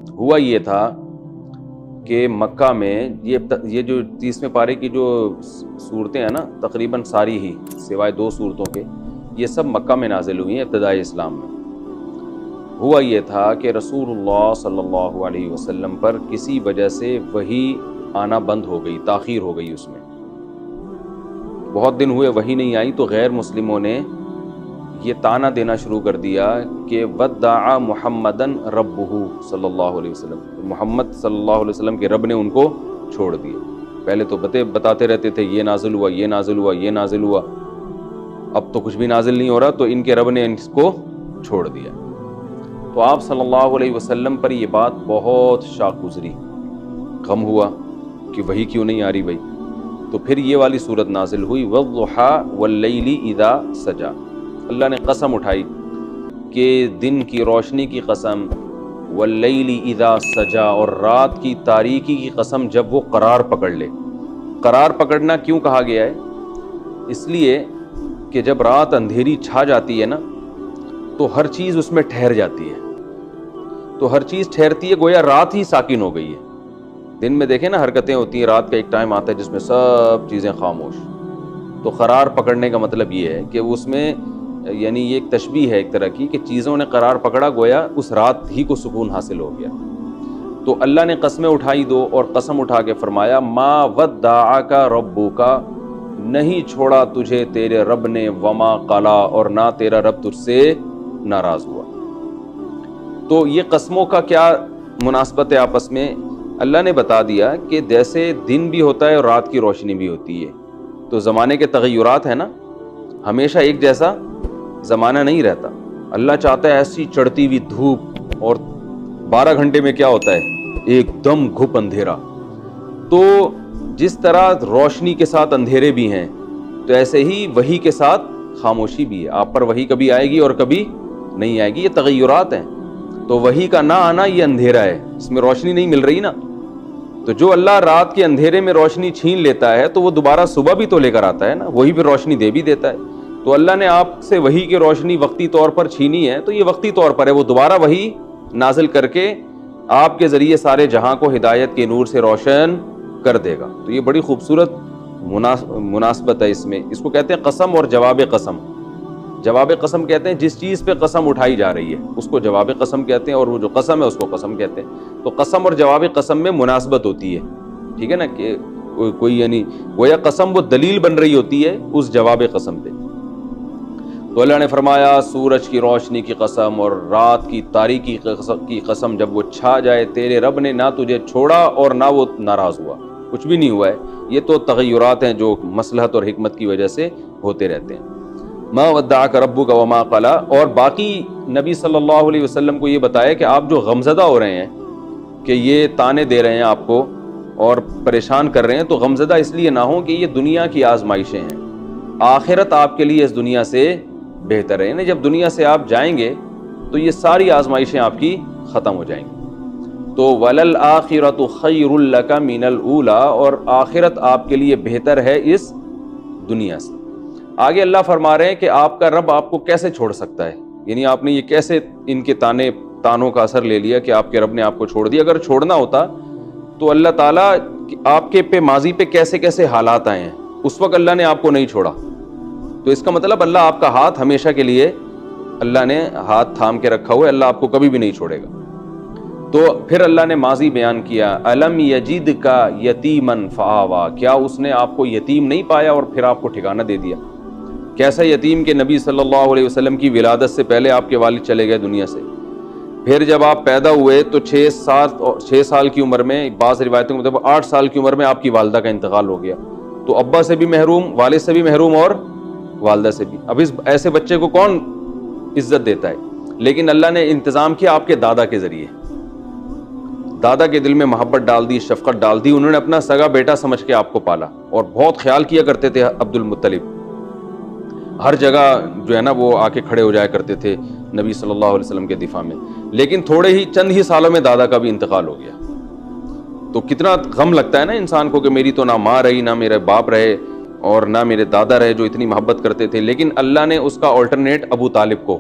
ہوا یہ تھا کہ مکہ میں یہ جو 30ویں پارے کی جو صورتیں ہیں نا، تقریباً ساری ہی سوائے 2 صورتوں کے، یہ سب مکہ میں نازل ہوئی ہیں ابتدائی اسلام میں۔ ہوا یہ تھا کہ رسول اللہ صلی اللہ علیہ وسلم پر کسی وجہ سے وحی آنا بند ہو گئی، تاخیر ہو گئی، اس میں بہت دن ہوئے وحی نہیں آئی، تو غیر مسلموں نے یہ طعنہ دینا شروع کر دیا کہ ودع محمدن ربہ صلی اللہ علیہ وسلم، محمد صلی اللہ علیہ وسلم کے رب نے ان کو چھوڑ دیا۔ پہلے تو بتاتے رہتے تھے یہ نازل ہوا، یہ نازل ہوا، یہ نازل ہوا، اب تو کچھ بھی نازل نہیں ہو رہا، تو ان کے رب نے ان کو چھوڑ دیا۔ تو آپ صلی اللہ علیہ وسلم پر یہ بات بہت شاق گزری، غم ہوا کہ وحی کیوں نہیں آ رہی بھائی۔ تو پھر یہ والی صورت نازل ہوئی، والضحیٰ واللیل اذا سجا۔ اللہ نے قسم اٹھائی کہ دن کی روشنی کی قسم، واللیل اذا سجا، اور رات کی تاریکی کی قسم جب وہ قرار پکڑ لے۔ قرار پکڑنا کیوں کہا گیا ہے؟ اس لیے کہ جب رات اندھیری چھا جاتی ہے نا، تو ہر چیز اس میں ٹھہر جاتی ہے، تو ہر چیز ٹھہرتی ہے، گویا رات ہی ساکن ہو گئی ہے۔ دن میں دیکھیں نا حرکتیں ہوتی ہیں، رات کا ایک ٹائم آتا ہے جس میں سب چیزیں خاموش۔ تو قرار پکڑنے کا مطلب یہ ہے کہ اس میں یعنی یہ ایک تشبیہ ہے ایک طرح کی، کہ چیزوں نے قرار پکڑا، گویا اس رات ہی کو سکون حاصل ہو گیا۔ تو اللہ نے قسمیں اٹھائی دو، اور قسم اٹھا کے فرمایا ما ودعک ربک، نہیں چھوڑا تجھے تیرے رب نے، وما قلا، اور نہ تیرا رب تجھ سے ناراض ہوا۔ تو یہ قسموں کا کیا مناسبت ہے آپس میں؟ اللہ نے بتا دیا کہ جیسے دن بھی ہوتا ہے اور رات کی روشنی بھی ہوتی ہے، تو زمانے کے تغیرات ہیں نا، ہمیشہ ایک جیسا زمانہ نہیں رہتا۔ اللہ چاہتا ہے ایسی چڑھتی ہوئی دھوپ، اور 12 گھنٹے میں کیا ہوتا ہے؟ ایک دم گھپ اندھیرا۔ تو جس طرح روشنی کے ساتھ اندھیرے بھی ہیں، تو ایسے ہی وحی کے ساتھ خاموشی بھی ہے۔ آپ پر وحی کبھی آئے گی اور کبھی نہیں آئے گی، یہ تغیرات ہیں۔ تو وحی کا نہ آنا یہ اندھیرا ہے، اس میں روشنی نہیں مل رہی نا۔ تو جو اللہ رات کے اندھیرے میں روشنی چھین لیتا ہے، تو وہ دوبارہ صبح بھی تو لے کر آتا ہے نا، وہی پھر روشنی دے بھی دیتا ہے۔ تو اللہ نے آپ سے وحی کی روشنی وقتی طور پر چھینی ہے، تو یہ وقتی طور پر ہے، وہ دوبارہ وحی نازل کر کے آپ کے ذریعے سارے جہاں کو ہدایت کے نور سے روشن کر دے گا۔ تو یہ بڑی خوبصورت مناسبت ہے اس میں۔ اس کو کہتے ہیں قسم اور جواب قسم۔ جواب قسم کہتے ہیں جس چیز پہ قسم اٹھائی جا رہی ہے اس کو جواب قسم کہتے ہیں، اور وہ جو قسم ہے اس کو قسم کہتے ہیں۔ تو قسم اور جواب قسم میں مناسبت ہوتی ہے، ٹھیک ہے نا، کہ کوئی یعنی گویا قسم وہ دلیل بن رہی ہوتی ہے اس جواب قسم پہ۔ تو اللہ نے فرمایا سورج کی روشنی کی قسم اور رات کی تاریکی کی قسم، جب وہ چھا جائے، تیرے رب نے نہ تجھے چھوڑا اور نہ وہ ناراض ہوا، کچھ بھی نہیں ہوا ہے۔ یہ تو تغیرات ہیں جو مصلحت اور حکمت کی وجہ سے ہوتے رہتے ہیں۔ ما ودعک ربک وما قلا، اور باقی نبی صلی اللہ علیہ وسلم کو یہ بتایا کہ آپ جو غمزدہ ہو رہے ہیں، کہ یہ طعنے دے رہے ہیں آپ کو اور پریشان کر رہے ہیں، تو غمزدہ اس لیے نہ ہوں کہ یہ دنیا کی آزمائشیں ہیں، آخرت آپ کے لیے اس دنیا سے بہتر ہے۔ یعنی جب دنیا سے آپ جائیں گے تو یہ ساری آزمائشیں آپ کی ختم ہو جائیں گی۔ تو وَلَلْآخِرَةُ خَيْرٌ لَكَ مِنَ الْأُولَىٰ، اور آخرت آپ کے لیے بہتر ہے اس دنیا سے۔ آگے اللہ فرما رہے ہیں کہ آپ کا رب آپ کو کیسے چھوڑ سکتا ہے، یعنی آپ نے یہ کیسے ان کے تانوں کا اثر لے لیا کہ آپ کے رب نے آپ کو چھوڑ دیا۔ اگر چھوڑنا ہوتا تو اللہ تعالیٰ آپ کے پہ ماضی پہ کیسے کیسے حالات آئے ہیں، اس وقت اللہ نے آپ کو نہیں چھوڑا، تو اس کا مطلب اللہ آپ کا ہاتھ ہمیشہ کے لیے اللہ نے ہاتھ تھام کے رکھا ہوا ہے، اللہ آپ کو کبھی بھی نہیں چھوڑے گا۔ تو پھر اللہ نے ماضی بیان کیا، الم یجدک یتیما فآویٰ، کیا اس نے آپ کو یتیم نہیں پایا اور پھر آپ کو ٹھکانہ دے دیا؟ کیسا یتیم کہ نبی صلی اللہ علیہ وسلم کی ولادت سے پہلے آپ کے والد چلے گئے دنیا سے، پھر جب آپ پیدا ہوئے تو 6 سال کی عمر میں، بعض روایتوں کے مطابق 8 سال کی عمر میں آپ کی والدہ کا انتقال ہو گیا، تو ابا سے بھی محروم، والد سے بھی محروم اور والدہ سے بھی۔ اب اس ایسے بچے کو کون عزت دیتا ہے؟ لیکن اللہ نے انتظام کیا آپ کے دادا کے ذریعے، دادا کے دل میں محبت ڈال دی، شفقت ڈال دی، انہوں نے اپنا سگا بیٹا سمجھ کے آپ کو پالا، اور بہت خیال کیا کرتے تھے عبد المطلب، ہر جگہ جو ہے نا وہ آ کے کھڑے ہو جایا کرتے تھے نبی صلی اللہ علیہ وسلم کے دفاع میں۔ لیکن چند ہی سالوں میں دادا کا بھی انتقال ہو گیا، تو کتنا غم لگتا ہے نا انسان کو کہ میری تو نہ ماں رہی، نہ میرے باپ رہے، اور نہ میرے دادا رہے جو اتنی محبت کرتے تھے۔ لیکن اللہ نے اس کا آلٹرنیٹ ابو طالب کو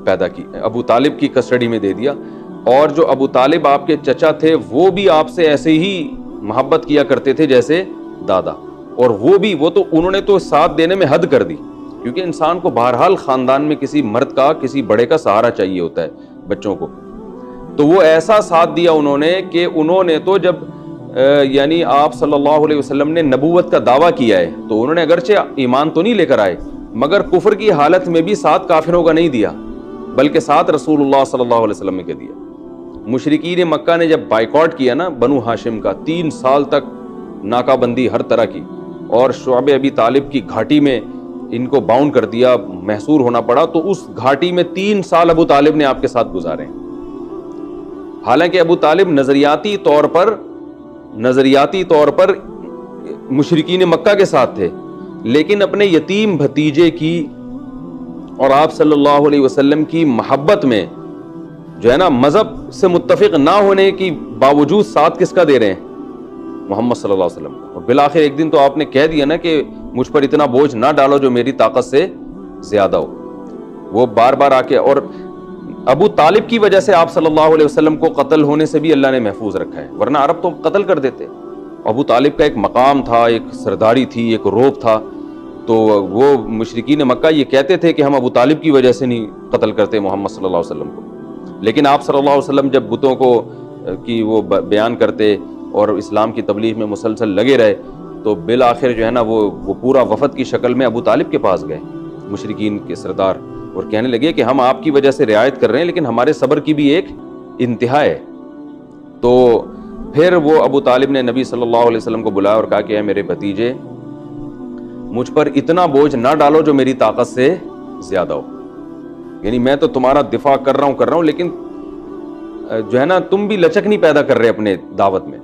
پیدا کی، ابو طالب کی کسٹڈی میں دے دیا، اور جو ابو طالب آپ کے چچا تھے وہ بھی آپ سے ایسے ہی محبت کیا کرتے تھے جیسے دادا، اور وہ تو انہوں نے تو ساتھ دینے میں حد کر دی، کیونکہ انسان کو بہرحال خاندان میں کسی مرد کا، کسی بڑے کا سہارا چاہیے ہوتا ہے بچوں کو، تو وہ ایسا ساتھ دیا انہوں نے کہ انہوں نے تو جب یعنی آپ صلی اللہ علیہ وسلم نے نبوت کا دعویٰ کیا ہے تو انہوں نے اگرچہ ایمان تو نہیں لے کر آئے، مگر کفر کی حالت میں بھی ساتھ کافروں کا نہیں دیا، بلکہ ساتھ رسول اللہ صلی اللہ علیہ وسلم کے دیا۔ مشرکین مکہ نے جب بائیکاٹ کیا نا بنو ہاشم کا، 3 سال تک ناکہ بندی ہر طرح کی، اور شعب ابی طالب کی گھاٹی میں ان کو باؤنڈ کر دیا، محصور ہونا پڑا، تو اس گھاٹی میں 3 سال ابو طالب نے آپ کے ساتھ گزارے ہیں۔ حالانکہ ابو طالب نظریاتی طور پر مشرکین مکہ کے ساتھ تھے، لیکن اپنے یتیم بھتیجے کی اور آپ صلی اللہ علیہ وسلم کی محبت میں جو ہے نا مذہب سے متفق نہ ہونے کی باوجود ساتھ کس کا دے رہے ہیں؟ محمد صلی اللہ علیہ وسلم کا۔ اور بالآخر ایک دن تو آپ نے کہہ دیا نا کہ مجھ پر اتنا بوجھ نہ ڈالو جو میری طاقت سے زیادہ ہو۔ وہ بار بار آ کے، اور ابو طالب کی وجہ سے آپ صلی اللہ علیہ وسلم کو قتل ہونے سے بھی اللہ نے محفوظ رکھا ہے، ورنہ عرب تو قتل کر دیتے۔ ابو طالب کا ایک مقام تھا، ایک سرداری تھی، ایک روب تھا، تو وہ مشرکین مکہ یہ کہتے تھے کہ ہم ابو طالب کی وجہ سے نہیں قتل کرتے محمد صلی اللہ علیہ وسلم کو، لیکن آپ صلی اللہ علیہ وسلم جب بتوں کو کی وہ بیان کرتے اور اسلام کی تبلیغ میں مسلسل لگے رہے، تو بالآخر جو ہے نا وہ پورا وفد کی شکل میں ابو طالب کے پاس گئے مشرکین کے سردار، اور کہنے لگے کہ ہم آپ کی وجہ سے رعایت کر رہے ہیں لیکن ہمارے صبر کی بھی ایک انتہا ہے۔ تو پھر وہ ابو طالب نے نبی صلی اللہ علیہ وسلم کو بلایا اور کہا کہ اے میرے بھتیجے، مجھ پر اتنا بوجھ نہ ڈالو جو میری طاقت سے زیادہ ہو، یعنی میں تو تمہارا دفاع کر رہا ہوں لیکن جو ہے نا تم بھی لچک نہیں پیدا کر رہے اپنے دعوت میں،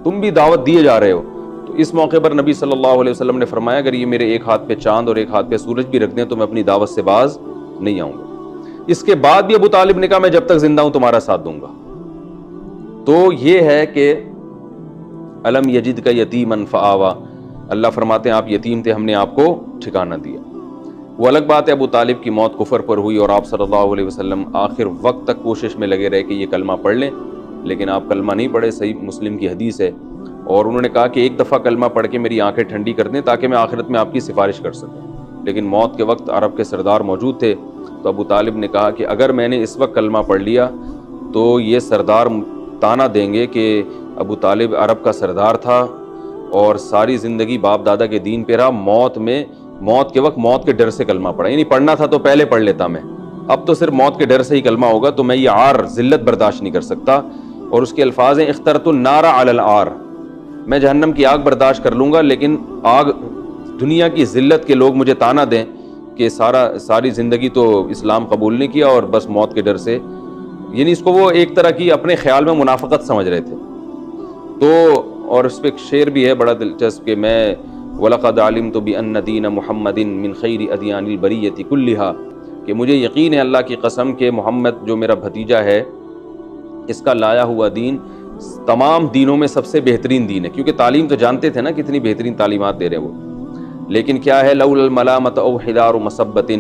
تم بھی دعوت دیے جا رہے ہو۔ تو اس موقع پر نبی صلی اللہ علیہ وسلم نے فرمایا اگر یہ میرے ایک ہاتھ پہ چاند اور ایک ہاتھ پہ سورج بھی رکھ دیں تو میں اپنی دعوت سے باز نہیں آؤں گا۔ اس کے بعد بھی ابو طالب نے کہا میں جب تک زندہ ہوں تمہارا ساتھ دوں گا۔ تو یہ ہے کہ الم یجد کا یتیما فآوا، اللہ فرماتے ہیں آپ یتیم تھے، ہم نے آپ کو ٹھکانہ دیا۔ وہ الگ بات ہے ابو طالب کی موت کفر پر ہوئی اور آپ صلی اللہ علیہ وسلم آخر وقت تک کوشش میں لگے رہے کہ یہ کلمہ پڑھ لیں، لیکن آپ کلمہ نہیں پڑھے، صحیح مسلم کی حدیث ہے، اور انہوں نے کہا کہ ایک دفعہ کلمہ پڑھ کے میری آنکھیں ٹھنڈی کر دیں تاکہ میں آخرت میں آپ کی سفارش کر سکوں، لیکن موت کے وقت عرب کے سردار موجود تھے، تو ابو طالب نے کہا کہ اگر میں نے اس وقت کلمہ پڑھ لیا تو یہ سردار تانا دیں گے کہ ابو طالب عرب کا سردار تھا اور ساری زندگی باپ دادا کے دین پہ رہا، موت کے وقت موت کے ڈر سے کلمہ پڑھا، یعنی پڑھنا تھا تو پہلے پڑھ لیتا میں، اب تو صرف موت کے ڈر سے ہی کلمہ ہوگا، تو میں یہ عار ذلت برداشت نہیں کر سکتا۔ اور اس کے الفاظ ہیں اخترت النار علی العار، میں جہنم کی آگ برداشت کر لوں گا لیکن آگ دنیا کی ذلت کے لوگ مجھے تانا دیں کہ ساری زندگی تو اسلام قبول نہیں کیا اور بس موت کے ڈر سے، یعنی اس کو وہ ایک طرح کی اپنے خیال میں منافقت سمجھ رہے تھے۔ تو اور اس پہ ایک شعر بھی ہے بڑا دلچسپ کہ میں وَلَقَدْ عَلِمْتُ بِأَنَّ دِينَ مُحَمَّدٍ مِّن خَيْرِ أَدْيَانِ الْبَرِيَّةِ كُلِّهَا، کہ مجھے یقین ہے اللہ کی قسم کہ محمد جو میرا بھتیجا ہے اس کا لایا ہوا دین تمام دینوں میں سب سے بہترین دین ہے، کیونکہ تعلیم تو جانتے تھے نا کتنی بہترین تعلیمات دے رہے ہیں وہ، لیکن کیا ہے لولا الملامت او حدار مصبت،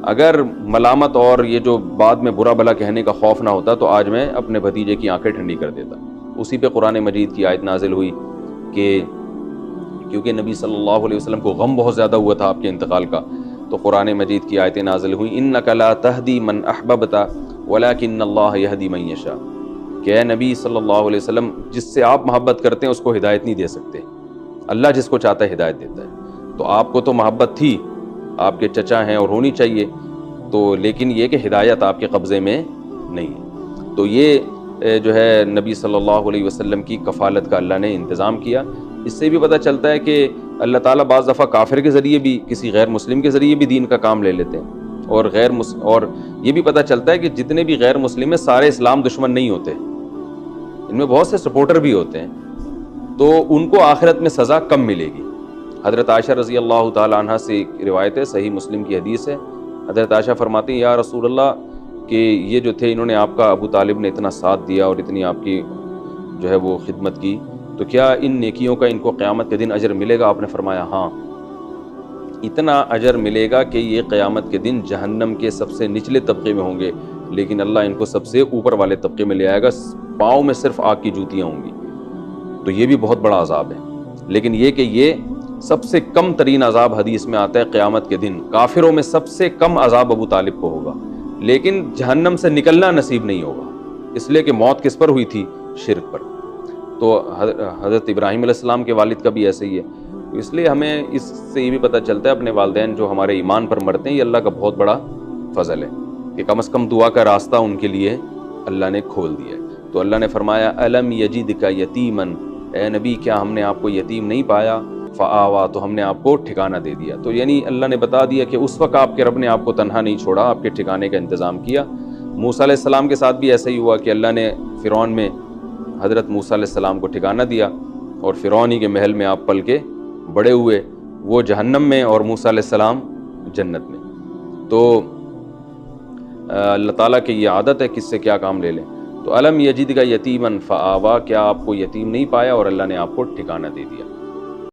اگر ملامت اور یہ جو بعد میں برا بھلا کہنے کا خوف نہ ہوتا تو آج میں اپنے بھتیجے کی آنکھیں ٹھنڈی کر دیتا۔ اسی پہ قرآن مجید کی آیت نازل ہوئی کہ کیونکہ نبی صلی اللہ علیہ وسلم کو غم بہت زیادہ ہوا تھا آپ کے انتقال کا، تو قرآن مجید کی آیتیں نازل ہوئیں انک لا تہدی من احببت ولکن اللہ یہدی من یشاء، کہ اے نبی صلی اللہ علیہ وسلم جس سے آپ محبت کرتے ہیں اس کو ہدایت نہیں دے سکتے، اللہ جس کو چاہتا ہے ہدایت دیتا ہے۔ تو آپ کو تو محبت تھی، آپ کے چچا ہیں اور ہونی چاہیے، تو لیکن یہ کہ ہدایت آپ کے قبضے میں نہیں ہے۔ تو یہ جو ہے نبی صلی اللہ علیہ وسلم کی کفالت کا اللہ نے انتظام کیا۔ اس سے بھی پتہ چلتا ہے کہ اللہ تعالیٰ بعض دفعہ کافر کے ذریعے بھی، کسی غیر مسلم کے ذریعے بھی دین کا کام لے لیتے ہیں، اور اور یہ بھی پتہ چلتا ہے کہ جتنے بھی غیر مسلم ہیں سارے اسلام دشمن نہیں ہوتے، ان میں بہت سے سپورٹر بھی ہوتے ہیں، تو ان کو آخرت میں سزا کم ملے گی۔ حضرت عائشہ رضی اللہ تعالی عنہ سے ایک روایت ہے، صحیح مسلم کی حدیث ہے، حضرت عائشہ فرماتی ہیں یا رسول اللہ کہ یہ جو تھے انہوں نے آپ کا ابو طالب نے اتنا ساتھ دیا اور اتنی آپ کی جو ہے وہ خدمت کی، تو کیا ان نیکیوں کا ان کو قیامت کے دن اجر ملے گا؟ آپ نے فرمایا ہاں، اتنا اجر ملے گا کہ یہ قیامت کے دن جہنم کے سب سے نچلے طبقے میں ہوں گے، لیکن اللہ ان کو سب سے اوپر والے طبقے میں لے آئے گا، پاؤں میں صرف آگ کی جوتیاں ہوں گی، تو یہ بھی بہت بڑا عذاب ہے۔ لیکن یہ کہ یہ سب سے کم ترین عذاب حدیث میں آتا ہے قیامت کے دن، کافروں میں سب سے کم عذاب ابو طالب کو ہوگا، لیکن جہنم سے نکلنا نصیب نہیں ہوگا، اس لیے کہ موت کس پر ہوئی تھی؟ شرک پر۔ تو حضرت ابراہیم علیہ السلام کے والد کا بھی ایسے ہی ہے، اس لیے ہمیں اس سے یہ بھی پتہ چلتا ہے اپنے والدین جو ہمارے ایمان پر مرتے ہیں، یہ اللہ کا بہت بڑا فضل ہے کہ کم از کم دعا کا راستہ ان کے لیے اللہ نے کھول دیا ہے۔ تو اللہ نے فرمایا الم یجدک یتیما، اے نبی کیا ہم نے آپ کو یتیم نہیں پایا؟ فآوا، تو ہم نے آپ کو ٹھکانہ دے دیا۔ تو یعنی اللہ نے بتا دیا کہ اس وقت آپ کے رب نے آپ کو تنہا نہیں چھوڑا، آپ کے ٹھکانے کا انتظام کیا۔ موسیٰ علیہ السلام کے ساتھ بھی ایسا ہی ہوا کہ اللہ نے فرعون میں حضرت موسیٰ علیہ السلام کو ٹھکانہ دیا، اور فرعون ہی کے محل میں آپ پل کے بڑے ہوئے، وہ جہنم میں اور موسیٰ علیہ السلام جنت میں۔ تو اللہ تعالیٰ کی یہ عادت ہے کس سے کیا کام لے لیں۔ تو الم یجدک یتیما فآوا، کیا آپ کو یتیم نہیں پایا اور اللہ نے آپ کو ٹھکانہ دے دیا۔